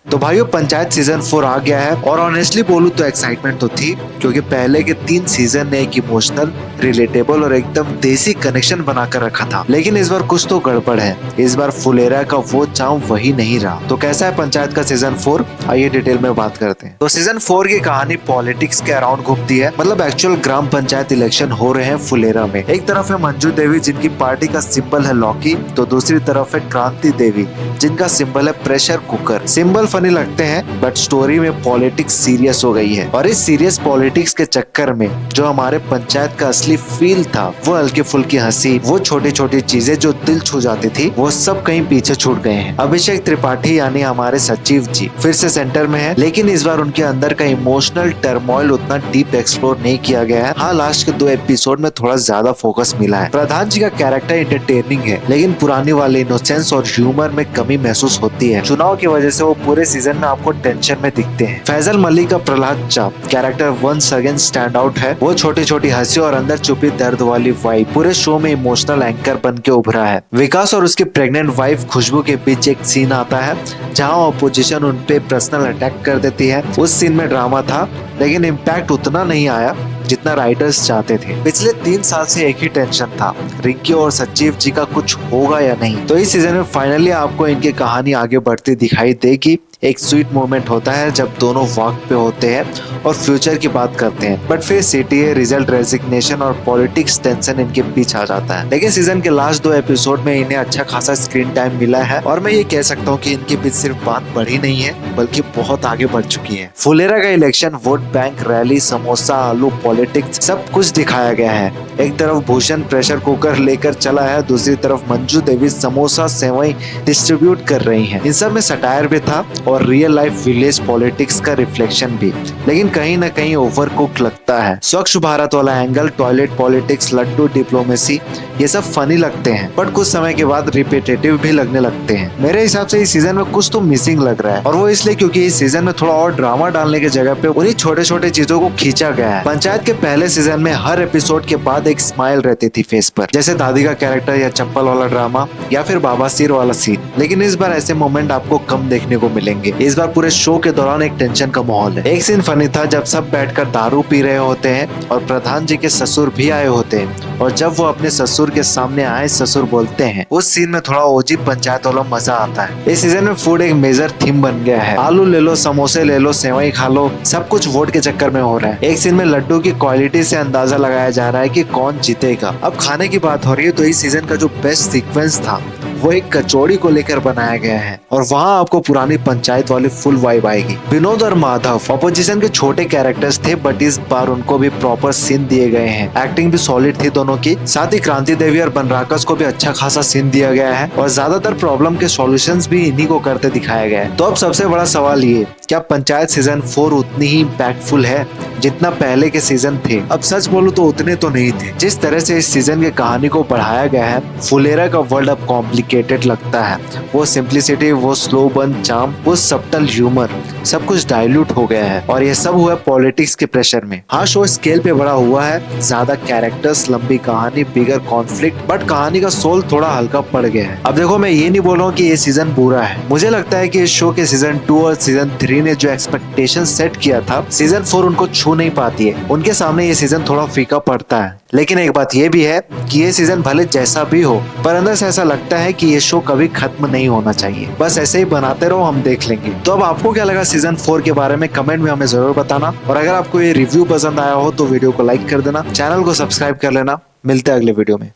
तो भाइयों पंचायत सीजन 4 आ गया है और ऑनेस्टली बोलूं तो एक्साइटमेंट तो थी, क्योंकि पहले के 3 सीजन ने एक इमोशनल, रिलेटेबल और एकदम देसी कनेक्शन बनाकर रखा था। लेकिन इस बार कुछ तो गड़बड़ है। इस बार फुलेरा का वो चाव वही नहीं रहा। तो कैसा है पंचायत का सीजन 4, आइए डिटेल में बात करते हैं। तो सीजन 4 की कहानी पॉलिटिक्स के अराउंड घूमती है। मतलब एक्चुअल ग्राम पंचायत इलेक्शन हो रहे हैं फुलेरा में। एक तरफ है मंजू देवी जिनकी पार्टी का सिंबल है लॉकी, तो दूसरी तरफ है क्रांति देवी जिनका सिंबल है प्रेशर कुकर। सिंबल फनी लगते हैं बट स्टोरी में पॉलिटिक्स सीरियस हो गई है। और इस सीरियस पॉलिटिक्स के चक्कर में जो हमारे पंचायत का असली फील था, वो हल्की फुल्की हंसी, वो छोटी छोटी चीजें जो दिल छू जाती थी, वो सब कहीं पीछे छूट गए हैं। अभिषेक त्रिपाठी यानी हमारे सचिव जी फिर से सेंटर में है, लेकिन इस बार उनके अंदर का इमोशनल टर्मोइल उतना डीप एक्सप्लोर नहीं किया गया है। हाँ, लास्ट के 2 एपिसोड में थोड़ा ज्यादा फोकस मिला है। प्रधान जी का कैरेक्टर एंटरटेनिंग है, लेकिन पुरानी वाली इनोसेंस और ह्यूमर में कमी महसूस होती है। चुनाव की वजह से वो पूरे सीजन में आपको टेंशन में दिखते हैं। फैजल मलिक का प्रहलाद चा character once again stand out है। वो छोटी छोटी हंसी और अंदर छुपी दर्द वाली वाइब पूरे शो में इमोशनल एंकर बन के उभरा है। विकास और उसकी प्रेग्नेंट वाइफ खुशबू के बीच एक सीन आता है जहाँ ऑपोजिशन उन पे पर्सनल अटैक कर देती है। उस सीन में ड्रामा था, लेकिन इम्पैक्ट उतना नहीं आया जितना राइटर्स चाहते थे। पिछले 3 साल से एक ही टेंशन था, रिंकी और सचिव जी का कुछ होगा या नहीं। तो इस सीजन में फाइनली आपको इनकी कहानी आगे बढ़ती दिखाई देगी। एक स्वीट मोमेंट होता है जब दोनों वक्त पे होते हैं और फ्यूचर की बात करते हैं, बट फिर सीटीए, रिजल्ट, रेजिग्नेशन और पॉलिटिक्स टेंशन इनके बीच आ जाता है। लेकिन सीजन के लास्ट 2 एपिसोड में इन्हें अच्छा खासा स्क्रीन टाइम मिला है और मैं ये कह सकता हूँ कि इनके बीच सिर्फ बात बढ़ी नहीं है बल्कि बहुत आगे बढ़ चुकी है। फुलेरा का election, vote bank, rally, samosa, आलू, पॉलिटिक्स सब कुछ दिखाया गया है। एक तरफ भूषण प्रेशर कुकर लेकर चला है, दूसरी तरफ मंजू देवी समोसा सेवई डिस्ट्रीब्यूट कर रही हैं। इन सब में सटायर भी था और रियल लाइफ विलेज पॉलिटिक्स का रिफ्लेक्शन भी, लेकिन कहीं ना कहीं ओवर कुक लगता है। स्वच्छ भारत वाला angle, toilet politics, laddoo diplomacy, ये सब फनी लगते हैं बट कुछ समय के बाद रिपीटेटिव भी लगने लगते हैं। मेरे हिसाब से इस सीजन में कुछ तो मिसिंग लग रहा है, और वो इसलिए क्योंकि इस सीजन में थोड़ा और ड्रामा डालने की जगह पे उन्हीं छोटे छोटे चीजों को खींचा गया है। पंचायत के पहले सीजन में हर एपिसोड के बाद एक स्माइल रहती थी फेस पर, जैसे दादी का कैरेक्टर या चप्पल वाला ड्रामा या फिर बाबा सिर वाला सीन। लेकिन इस बार ऐसे मोमेंट आपको कम देखने को मिलेंगे। इस बार पूरे शो के दौरान एक टेंशन का माहौल है। एक सीन फनी था जब सब बैठकर दारू पी रहे होते हैं और प्रधान जी के ससुर भी आए होते हैं, और जब वो अपने ससुर के सामने आए ससुर बोलते हैं, उस सीन में थोड़ा ओजी पंचायत वाला मजा आता है। इस सीजन में फूड एक मेजर थीम बन गया है। आलू ले लो, समोसे ले लो, सेवई खा लो, सब कुछ वोट के चक्कर में हो रहा है। एक सीन में लड्डू की क्वालिटी से अंदाजा लगाया जा रहा है कि कौन जीतेगा। अब खाने की बात हो रही है तो इस सीजन का जो बेस्ट सीक्वेंस था वो एक कचौड़ी को लेकर बनाया गया है, और वहाँ आपको पुरानी पंचायत वाली फुल वाइब आएगी। विनोद और माधव ऑपोजिशन के छोटे कैरेक्टर्स थे, बट इस बार उनको भी प्रॉपर सीन दिए गए हैं। एक्टिंग भी सॉलिड थी दोनों की। साथ ही क्रांति देवी और बनराकस को भी अच्छा खासा सीन दिया गया है, और ज्यादातर प्रॉब्लम के सॉल्यूशंस भी इन्हीं को करते दिखाया गया है। तो अब सबसे बड़ा सवाल ये, क्या पंचायत सीजन 4 उतनी ही इम्पैक्टफुल है जितना पहले के सीजन थे? अब सच बोलूं तो उतने तो नहीं थे। जिस तरह से इस सीजन की कहानी को बढ़ाया गया है, फुलेरा का वर्ल्ड अब कॉम्प्लिकेटेड लगता है। वो सिंप्लिसिटी, वो स्लो बर्न चार्म, वो सबटल ह्यूमर, सब कुछ डाइल्यूट हो गया है, और ये सब हुआ पॉलिटिक्स के प्रेशर में। हाँ, शो स्केल पे बड़ा हुआ है, ज्यादा कैरेक्टर्स, लंबी कहानी, बिगर कॉन्फ्लिक्ट, बट कहानी का सोल थोड़ा हल्का पड़ गया है। अब देखो, मैं ये नहीं बोल रहा हूँ कि ये सीजन बुरा है। मुझे लगता है कि इस शो के सीजन 2 और सीजन 3 ने जो एक्सपेक्टेशन सेट किया था, सीजन 4 उनको छू नहीं पाती है। उनके सामने ये सीजन थोड़ा फीका पड़ता है। लेकिन एक बात ये भी है कि ये सीजन भले जैसा भी हो, पर अंदर से ऐसा लगता है कि ये शो कभी खत्म नहीं होना चाहिए। बस ऐसे ही बनाते रहो, हम देख लेंगे। तो अब आपको क्या लगा सीजन 4 के बारे में, कमेंट में हमें जरूर बताना। और अगर आपको ये रिव्यू पसंद आया हो तो वीडियो को लाइक कर देना, चैनल को सब्सक्राइब कर लेना। मिलते हैं अगले वीडियो में।